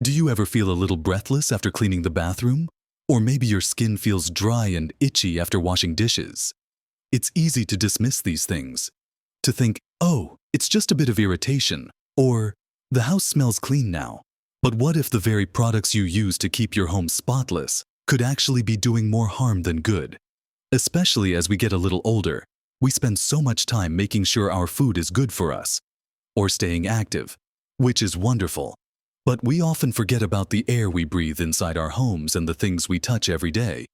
Do you ever feel a little breathless after cleaning the bathroom? Or maybe your skin feels dry and itchy after washing dishes? It's easy to dismiss these things, to think, oh, it's just a bit of irritation, or the house smells clean now. But what if the very products you use to keep your home spotless could actually be doing more harm than good? Especially as we get a little older, we spend so much time making sure our food is good for us, or staying active, which is wonderful. But we often forget about the air we breathe inside our homes and the things we touch every day.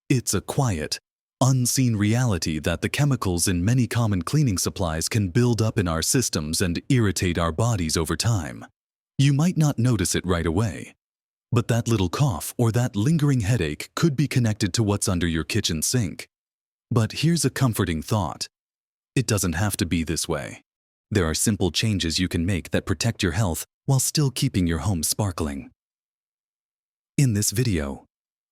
It's a quiet, unseen reality that the chemicals in many common cleaning supplies can build up in our systems and irritate our bodies over time. You might not notice it right away, but that little cough or that lingering headache could be connected to what's under your kitchen sink. But here's a comforting thought. It doesn't have to be this way. There are simple changes you can make that protect your health while still keeping your home sparkling. In this video,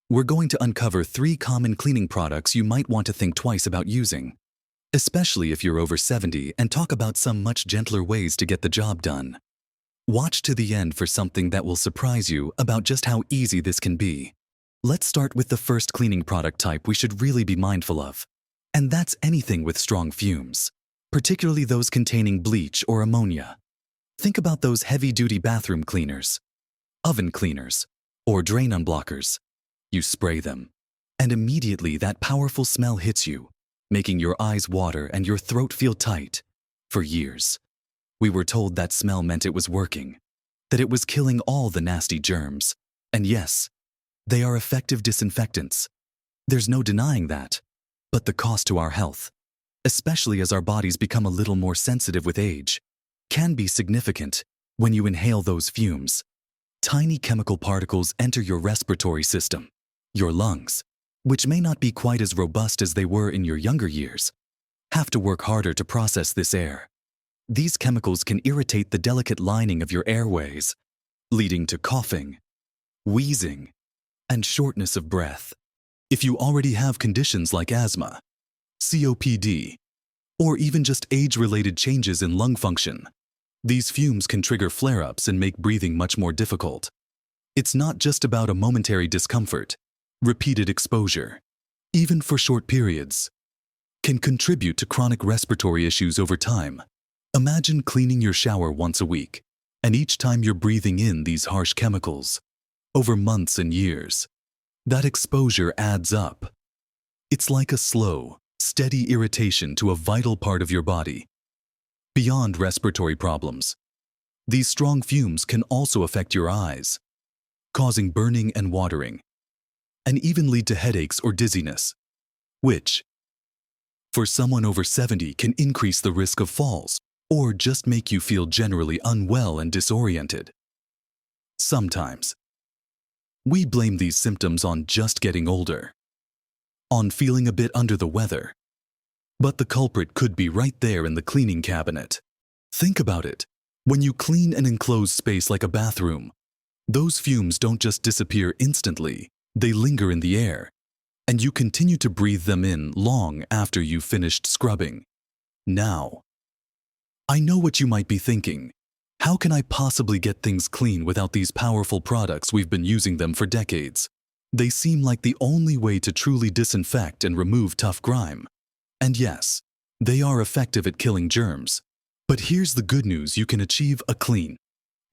we're going to uncover 3 common cleaning products you might want to think twice about using, especially if you're over 70, and talk about some much gentler ways to get the job done. Watch to the end for something that will surprise you about just how easy this can be. Let's start with the first cleaning product type we should really be mindful of, and that's anything with strong fumes, particularly those containing bleach or ammonia. Think about those heavy-duty bathroom cleaners, oven cleaners, or drain unblockers. You spray them, and immediately that powerful smell hits you, making your eyes water and your throat feel tight. For years, we were told that smell meant it was working, that it was killing all the nasty germs. And yes, they are effective disinfectants. There's no denying that. But the cost to our health, especially as our bodies become a little more sensitive with age, can be significant when you inhale those fumes. Tiny chemical particles enter your respiratory system, your lungs, which may not be quite as robust as they were in your younger years, have to work harder to process this air. These chemicals can irritate the delicate lining of your airways, leading to coughing, wheezing, and shortness of breath. If you already have conditions like asthma, COPD, or even just age-related changes in lung function, these fumes can trigger flare-ups and make breathing much more difficult. It's not just about a momentary discomfort. Repeated exposure, even for short periods, can contribute to chronic respiratory issues over time. Imagine cleaning your shower once a week, and each time you're breathing in these harsh chemicals, over months and years. That exposure adds up. It's like a slow, steady irritation to a vital part of your body. Beyond respiratory problems, these strong fumes can also affect your eyes, causing burning and watering, and even lead to headaches or dizziness, which, for someone over 70, can increase the risk of falls or just make you feel generally unwell and disoriented. Sometimes, we blame these symptoms on just getting older, on feeling a bit under the weather. But the culprit could be right there in the cleaning cabinet. Think about it. When you clean an enclosed space like a bathroom, those fumes don't just disappear instantly. They linger in the air, and you continue to breathe them in long after you've finished scrubbing. Now, I know what you might be thinking. How can I possibly get things clean without these powerful products? We've been using them for decades. They seem like the only way to truly disinfect and remove tough grime. And yes, they are effective at killing germs. But here's the good news: you can achieve a clean,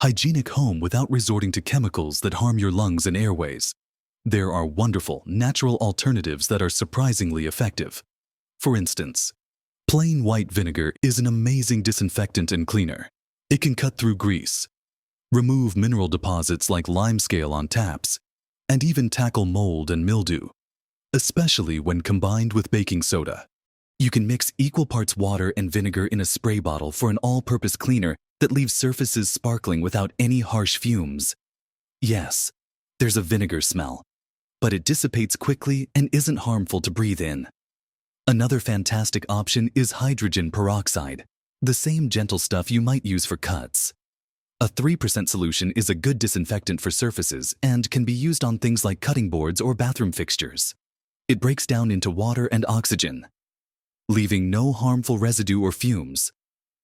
hygienic home without resorting to chemicals that harm your lungs and airways. There are wonderful, natural alternatives that are surprisingly effective. For instance, plain white vinegar is an amazing disinfectant and cleaner. It can cut through grease, remove mineral deposits like limescale on taps, and even tackle mold and mildew, especially when combined with baking soda. You can mix equal parts water and vinegar in a spray bottle for an all-purpose cleaner that leaves surfaces sparkling without any harsh fumes. Yes, there's a vinegar smell, but it dissipates quickly and isn't harmful to breathe in. Another fantastic option is hydrogen peroxide, the same gentle stuff you might use for cuts. A 3% solution is a good disinfectant for surfaces and can be used on things like cutting boards or bathroom fixtures. It breaks down into water and oxygen, leaving no harmful residue or fumes.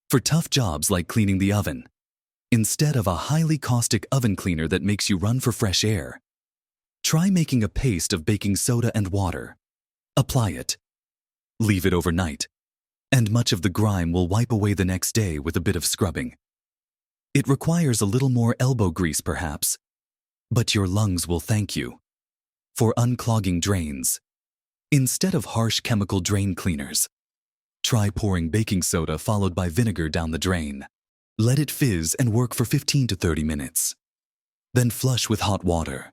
For tough jobs like cleaning the oven, Instead of a highly caustic oven cleaner that makes you run for fresh air, try making a paste of baking soda and water. Apply it. Leave it overnight, and much of the grime will wipe away the next day with a bit of scrubbing. It requires a little more elbow grease perhaps, but your lungs will thank you. For unclogging drains, instead of harsh chemical drain cleaners, try pouring baking soda followed by vinegar down the drain. Let it fizz and work for 15 to 30 minutes. Then flush with hot water.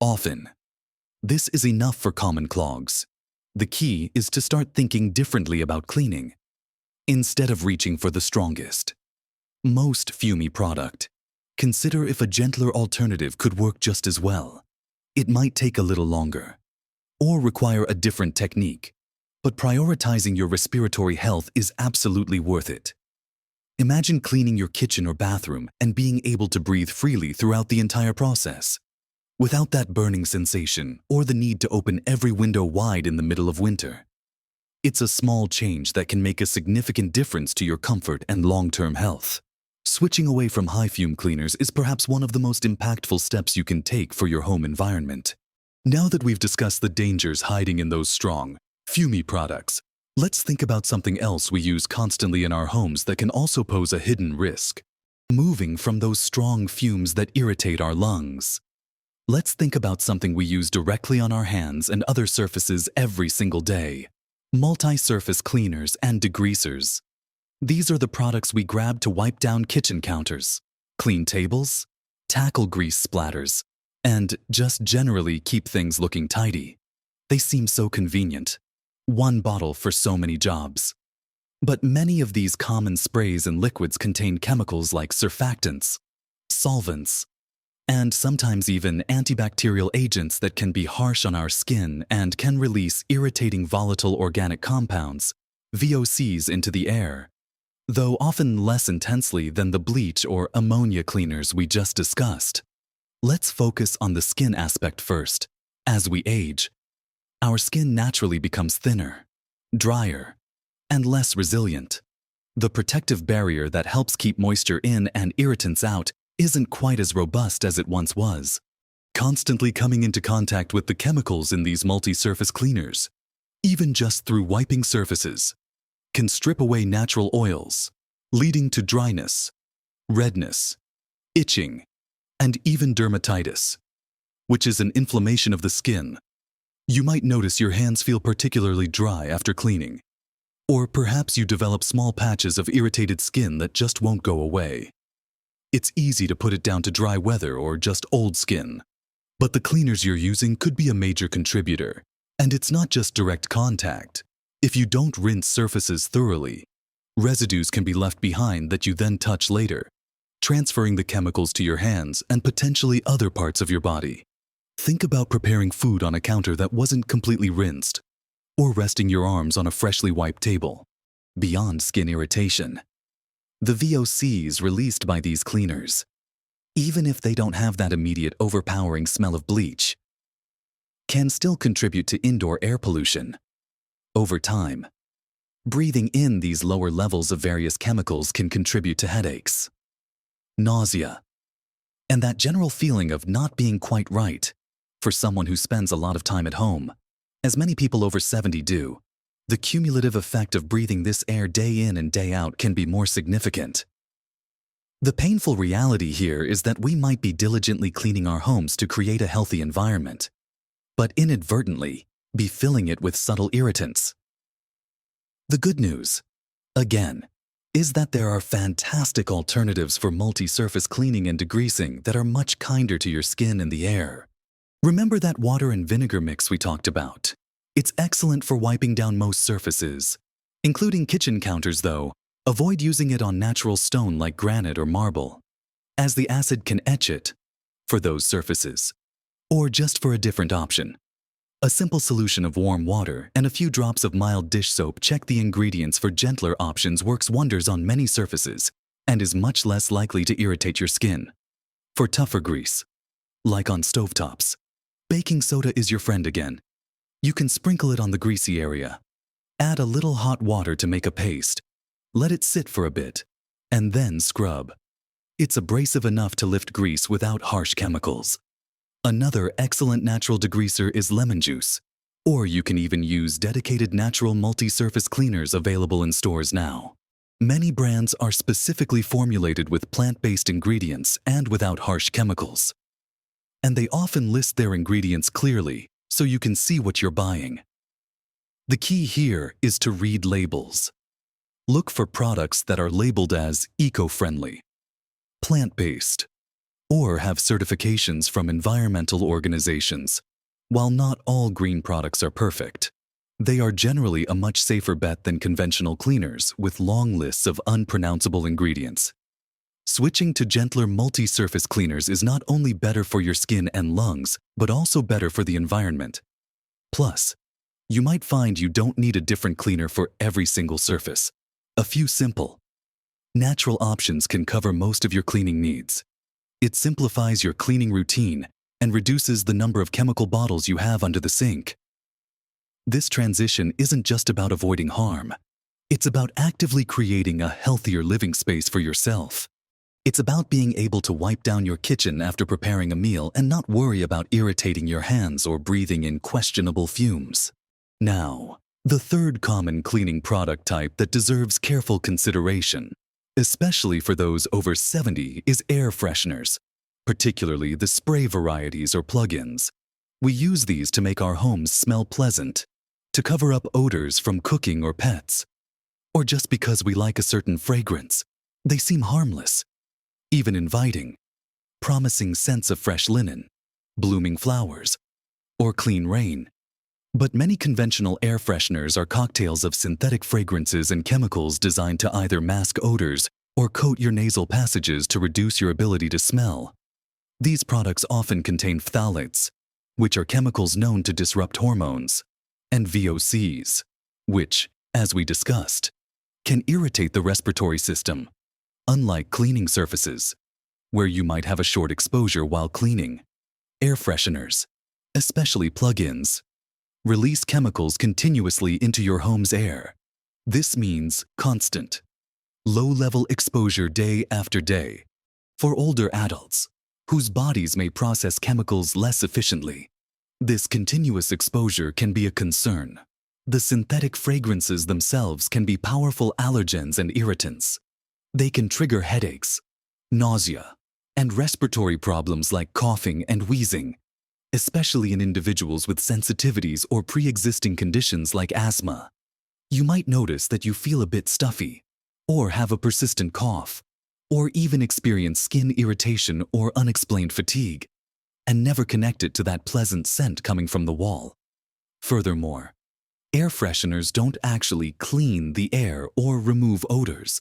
Often, this is enough for common clogs. The key is to start thinking differently about cleaning, instead of reaching for the strongest, most fumey product. Consider if a gentler alternative could work just as well. It might take a little longer, or require a different technique, but prioritizing your respiratory health is absolutely worth it. Imagine cleaning your kitchen or bathroom and being able to breathe freely throughout the entire process, without that burning sensation or the need to open every window wide in the middle of winter. It's a small change that can make a significant difference to your comfort and long-term health. Switching away from high-fume cleaners is perhaps one of the most impactful steps you can take for your home environment. Now that we've discussed the dangers hiding in those strong, fumey products, let's think about something else we use constantly in our homes that can also pose a hidden risk. Moving from those strong fumes that irritate our lungs. Let's think about something we use directly on our hands and other surfaces every single day. Multi-surface cleaners and degreasers. These are the products we grab to wipe down kitchen counters, clean tables, tackle grease splatters, and just generally keep things looking tidy. They seem so convenient. One bottle for so many jobs. But many of these common sprays and liquids contain chemicals like surfactants, solvents, and sometimes even antibacterial agents that can be harsh on our skin and can release irritating volatile organic compounds, VOCs, into the air, though often less intensely than the bleach or ammonia cleaners we just discussed. Let's focus on the skin aspect first. As we age, our skin naturally becomes thinner, drier, and less resilient. The protective barrier that helps keep moisture in and irritants out isn't quite as robust as it once was. Constantly coming into contact with the chemicals in these multi-surface cleaners, even just through wiping surfaces, can strip away natural oils, leading to dryness, redness, itching, and even dermatitis, which is an inflammation of the skin. You might notice your hands feel particularly dry after cleaning, or perhaps you develop small patches of irritated skin that just won't go away. It's easy to put it down to dry weather or just old skin, but the cleaners you're using could be a major contributor. And it's not just direct contact. If you don't rinse surfaces thoroughly, residues can be left behind that you then touch later, transferring the chemicals to your hands and potentially other parts of your body. Think about preparing food on a counter that wasn't completely rinsed, or resting your arms on a freshly wiped table. Beyond skin irritation, the VOCs released by these cleaners, even if they don't have that immediate overpowering smell of bleach, can still contribute to indoor air pollution. Over time, breathing in these lower levels of various chemicals can contribute to headaches, nausea, and that general feeling of not being quite right. For someone who spends a lot of time at home, as many people over 70 do, the cumulative effect of breathing this air day in and day out can be more significant. The painful reality here is that we might be diligently cleaning our homes to create a healthy environment, but inadvertently be filling it with subtle irritants. The good news, again, is that there are fantastic alternatives for multi-surface cleaning and degreasing that are much kinder to your skin and the air. Remember that water and vinegar mix we talked about? It's excellent for wiping down most surfaces, including kitchen counters though. Avoid using it on natural stone like granite or marble, as the acid can etch it for those surfaces. Or just for a different option, a simple solution of warm water and a few drops of mild dish soap. Check the ingredients for gentler options works wonders on many surfaces and is much less likely to irritate your skin. For tougher grease, like on stovetops, baking soda is your friend again. You can sprinkle it on the greasy area. Add a little hot water to make a paste. Let it sit for a bit, and then scrub. It's abrasive enough to lift grease without harsh chemicals. Another excellent natural degreaser is lemon juice, or you can even use dedicated natural multi-surface cleaners available in stores now. Many brands are specifically formulated with plant-based ingredients and without harsh chemicals. And they often list their ingredients clearly so you can see what you're buying. The key here is to read labels. Look for products that are labeled as eco-friendly, plant-based, or have certifications from environmental organizations. While not all green products are perfect, they are generally a much safer bet than conventional cleaners with long lists of unpronounceable ingredients. Switching to gentler multi-surface cleaners is not only better for your skin and lungs, but also better for the environment. Plus, you might find you don't need a different cleaner for every single surface. A few simple, natural options can cover most of your cleaning needs. It simplifies your cleaning routine and reduces the number of chemical bottles you have under the sink. This transition isn't just about avoiding harm. It's about actively creating a healthier living space for yourself. It's about being able to wipe down your kitchen after preparing a meal and not worry about irritating your hands or breathing in questionable fumes. Now, the third common cleaning product type that deserves careful consideration, especially for those over 70, is air fresheners, particularly the spray varieties or plug-ins. We use these to make our homes smell pleasant, to cover up odors from cooking or pets, or just because we like a certain fragrance. They seem harmless, even inviting, promising scents of fresh linen, blooming flowers, or clean rain. But many conventional air fresheners are cocktails of synthetic fragrances and chemicals designed to either mask odors or coat your nasal passages to reduce your ability to smell. These products often contain phthalates, which are chemicals known to disrupt hormones, and VOCs, which, as we discussed, can irritate the respiratory system. Unlike cleaning surfaces, where you might have a short exposure while cleaning, air fresheners, especially plug-ins, release chemicals continuously into your home's air. This means constant, low-level exposure day after day. For older adults, whose bodies may process chemicals less efficiently, this continuous exposure can be a concern. The synthetic fragrances themselves can be powerful allergens and irritants. They can trigger headaches, nausea, and respiratory problems like coughing and wheezing, especially in individuals with sensitivities or pre-existing conditions like asthma. You might notice that you feel a bit stuffy, or have a persistent cough, or even experience skin irritation or unexplained fatigue, and never connect it to that pleasant scent coming from the wall. Furthermore, air fresheners don't actually clean the air or remove odors.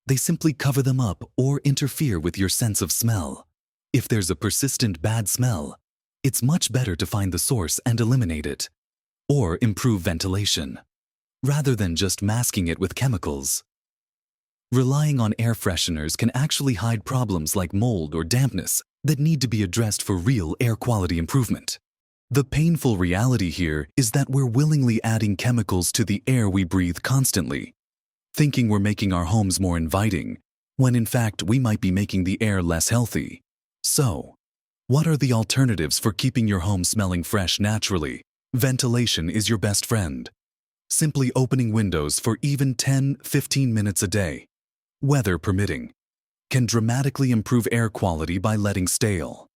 They simply cover them up or interfere with your sense of smell. If there's a persistent bad smell, it's much better to find the source and eliminate it, or improve ventilation, rather than just masking it with chemicals. Relying on air fresheners can actually hide problems like mold or dampness that need to be addressed for real air quality improvement. The painful reality here is that we're willingly adding chemicals to the air we breathe constantly, thinking we're making our homes more inviting, when in fact we might be making the air less healthy. So, what are the alternatives for keeping your home smelling fresh naturally? Ventilation is your best friend. Simply opening windows for even 10-15 minutes a day, weather permitting, can dramatically improve air quality by letting stale,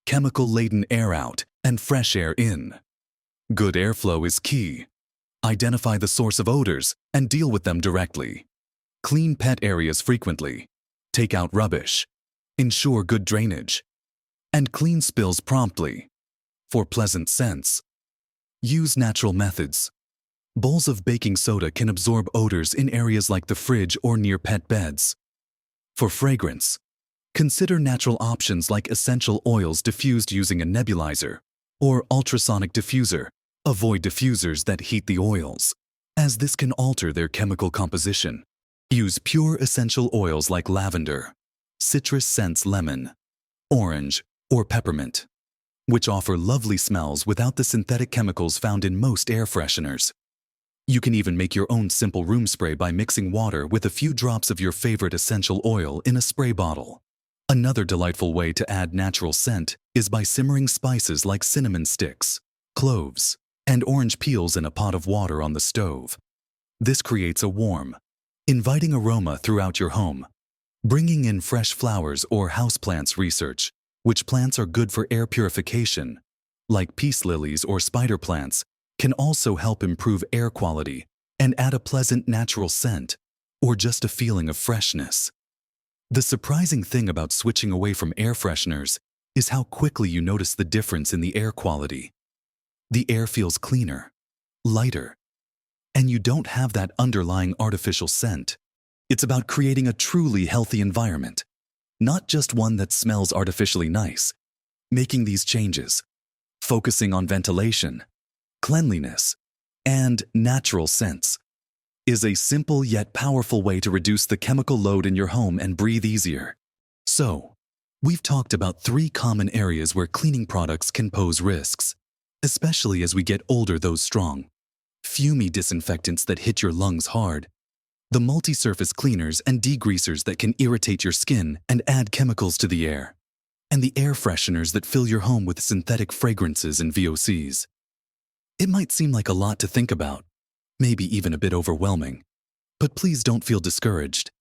chemical-laden air out and fresh air in. Good airflow is key. Identify the source of odors and deal with them directly. Clean pet areas frequently. Take out rubbish. Ensure good drainage. And clean spills promptly. For pleasant scents, use natural methods. Bowls of baking soda can absorb odors in areas like the fridge or near pet beds. For fragrance, consider natural options like essential oils diffused using a nebulizer or ultrasonic diffuser. Avoid diffusers that heat the oils, as this can alter their chemical composition. Use pure essential oils like lavender, citrus scents lemon, orange, or peppermint, which offer lovely smells without the synthetic chemicals found in most air fresheners. You can even make your own simple room spray by mixing water with a few drops of your favorite essential oil in a spray bottle. Another delightful way to add natural scent is by simmering spices like cinnamon sticks, cloves, and orange peels in a pot of water on the stove. This creates a warm, inviting aroma throughout your home. Bringing in fresh flowers or houseplants research, which plants are good for air purification, like peace lilies or spider plants, can also help improve air quality and add a pleasant natural scent or just a feeling of freshness. The surprising thing about switching away from air fresheners is how quickly you notice the difference in the air quality. The air feels cleaner, lighter, and you don't have that underlying artificial scent. It's about creating a truly healthy environment, not just one that smells artificially nice. Making these changes, focusing on ventilation, cleanliness, and natural scents, is a simple yet powerful way to reduce the chemical load in your home and breathe easier. So, we've talked about 3 common areas where cleaning products can pose risks, especially as we get older. Those strong, fumey disinfectants that hit your lungs hard, the multi-surface cleaners and degreasers that can irritate your skin and add chemicals to the air, and the air fresheners that fill your home with synthetic fragrances and VOCs. It might seem like a lot to think about, maybe even a bit overwhelming, but please don't feel discouraged.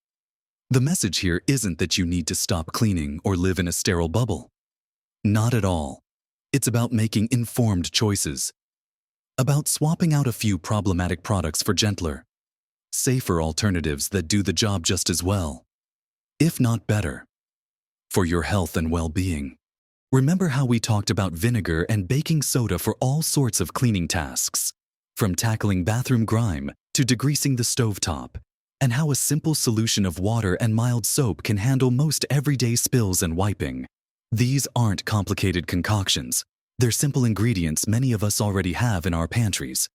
The message here isn't that you need to stop cleaning or live in a sterile bubble. Not at all. It's about making informed choices, about swapping out a few problematic products for gentler, safer alternatives that do the job just as well, if not better, for your health and well-being. Remember how we talked about vinegar and baking soda for all sorts of cleaning tasks, from tackling bathroom grime to degreasing the stovetop, and how a simple solution of water and mild soap can handle most everyday spills and wiping. These aren't complicated concoctions. They're simple ingredients many of us already have in our pantries,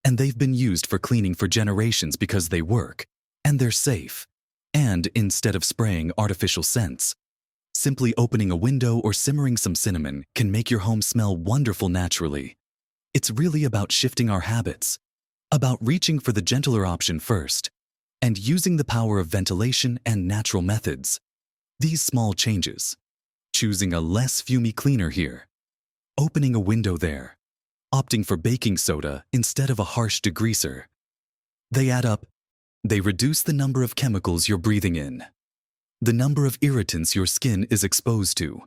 and they've been used for cleaning for generations because they work, and they're safe. And instead of spraying artificial scents, simply opening a window or simmering some cinnamon can make your home smell wonderful naturally. It's really about shifting our habits, about reaching for the gentler option first, and using the power of ventilation and natural methods. These small changes, choosing a less fumey cleaner here, opening a window there, opting for baking soda instead of a harsh degreaser, they add up. They reduce the number of chemicals you're breathing in, the number of irritants your skin is exposed to,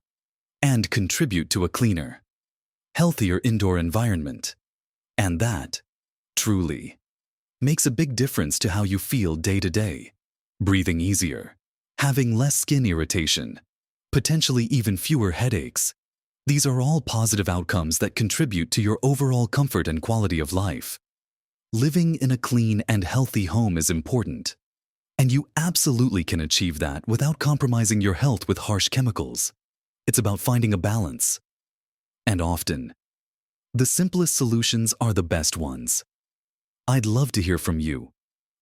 and contribute to a cleaner, healthier indoor environment. And that, truly, makes a big difference to how you feel day to day. Breathing easier, having less skin irritation, potentially even fewer headaches. These are all positive outcomes that contribute to your overall comfort and quality of life. Living in a clean and healthy home is important, and you absolutely can achieve that without compromising your health with harsh chemicals. It's about finding a balance. And often, the simplest solutions are the best ones. I'd love to hear from you.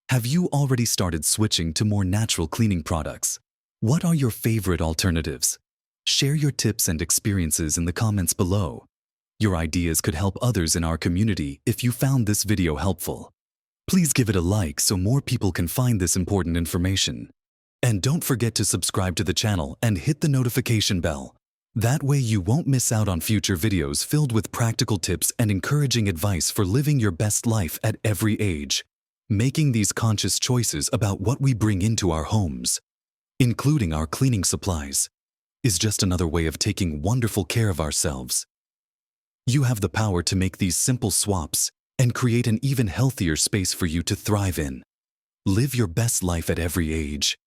Have you already started switching to more natural cleaning products? What are your favorite alternatives? Share your tips and experiences in the comments below. Your ideas could help others in our community if you found this video helpful. Please give it a like so more people can find this important information. And don't forget to subscribe to the channel and hit the notification bell. That way you won't miss out on future videos filled with practical tips and encouraging advice for living your best life at every age. Making these conscious choices about what we bring into our homes, including our cleaning supplies, is just another way of taking wonderful care of ourselves. You have the power to make these simple swaps and create an even healthier space for you to thrive in. Live your best life at every age.